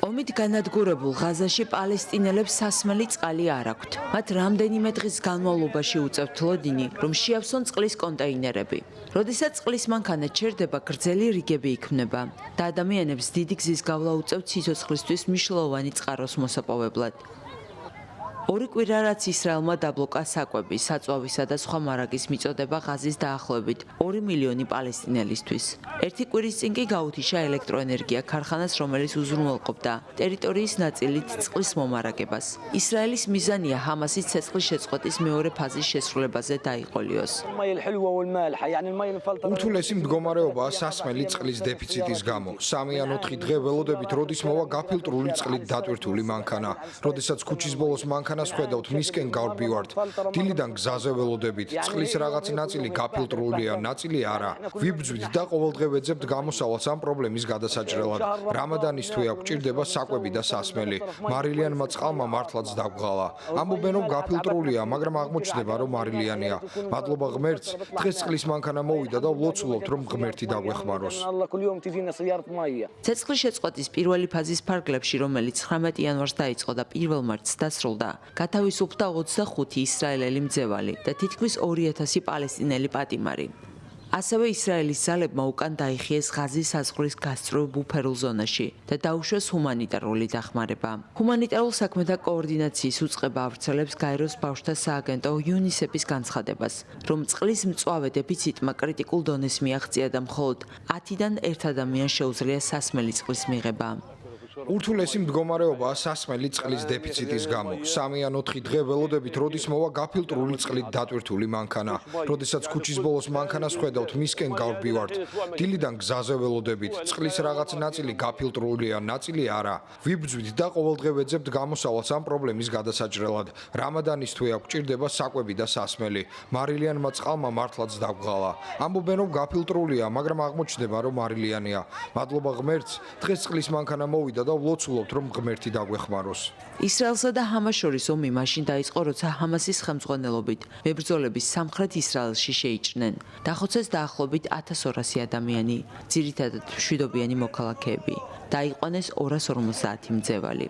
ომით განადგურებულ ღაზაში პალესტინელებს სასმელი წყალი არ აქვთ. მათ რამდენიმე დღის განმავლობაში უწევთ ლოდინი, რომ შეავსონ წყლის კონტეინერები. როდესაც წყლის მანქანა ჩერდება, გრძელი რიგები იქმნება და ადამიანებს დიდი გზის გავლა უწევთ სიცოცხლისთვის მნიშვნელოვანი წყაროს მოსაპოვებლად. ორი კვირა რაც ისრაელმა დაბლოკა საკვები, საწვავისა და სხვა მარაგის მიწოდება ღაზის დაახლოებით 2 მილიონი პალესტინელისთვის. ერთი კვირის წინ კი გაუთიშა ელექტროენერგია ქარხანას, რომელიც უზრუნველყოფდა ტერიტორიის ნაწილით წყლის მომარაგებას. ისრაელის მიზანია ჰამასის ცეცხლის შეწყვეტის მეორე ფაზის შესრულებაზე დაიყოლიოს. ურთულესი მდგომარეობაა სასმელი წყლის დეფიციტის გამო. 3 ან 4 დღე ველოდებით, როდის მოვა გაფილტრული წყლით დატვირთული მანქანა. როდესაც ქუჩის ბოლოს მანქანას ხედავთ, მისკენ გავბივართ. დილიდან გზაზე ველოდებით. წყლის რაღაც ნაწილი გაფილტრულია, ნაწილი არა. ვიბრძვით და ყოველდღე ვეძებთ გამოსავალს ამ პრობლემის გადასაჭრელად. რამადანის თვე აქ ჭირდება საკვები და სასმელი. მარილიანმა წყალმა მართლაც დაგვღალა. ამბობენ, რომ გაფილტრულია, მაგრამ აღმოჩნდება, რომ მარილიანია. მადლობა ღმერთს, დღეს წყლის მანქანა მოვიდა და ვლოცულობთ, რომ ღმერთი დაგვეხმაროს. ცეცხლის შეწყვეტის პირველი ფაზის ფარგლებში, რომელიც 19 იანვარს დაიწყო და 1 მარტს დასრულდა, გათავისუფლდა 25 ისრაელელი მძევალი და თითქმის 2000 პალესტინელი პატიმარი. ასევე ისრაელის ძალებმა უკან დაიხიეს ღაზის საზღვრის გასწვრივ ბუფერულ ზონაში და დაუშვეს ჰუმანიტარული დახმარება. ჰუმანიტარულ საქმეთა კოორდინაციის უწყება ავრცელებს გაეროს ბავშვთა სააგენტო UNICEF-ის განცხადებას, რომ წყლის მწვავე დეფიციტმა კრიტიკულ დონეს მიაღწია და მხოლოდ 10-დან 1 ადამიანს შეუძლია სასმელი წყლის მიღება. ურთულესი მდგომარეობაა სასმელი წყლის დეფიციტის გამო. 3 ან 4 დღე ველოდებით, როდის მოვა გაფილტრული წყლით დატვირთული მანქანა. როდესაც ქუჩის ბოლოს მანქანას ხედავთ, მისკენ გავბივართ. დილიდან გზაზე ველოდებით. წყლის რაღაც ნაწილი გაფილტრულია, ნაწილი არა. ვიბრძვით და ყოველდღე ვეძებთ გამოსავალს ამ პრობლემის გადასაჭრელად. რამადანის თვე აქ ჭირდება საკვები და სასმელი. მარილიანმა წყალმა მართლაც დაგვღალა. ამბობენ, რომ გაფილტრულია, მაგრამ აღმოჩნდება, რომ მარილიანია. მადლობა ღმერთს, დღეს წყლის მანქანა მოვიდა და ვლოცულობთ, რომ ღმერთი დაგვეხმაროს. ისრაელსა და ჰამას შორის ომი მაშინ დაიწყო, როცა ჰამასის ხელმძღვანელობით მებრძოლები სამხრეთ ისრაელში შეიჭრნენ. დახოცეს დაახლოებით 1200 ადამიანი, ძირითადად მშვიდობიანი მოქალაქეები. დაიყვანეს 250 მძევალი.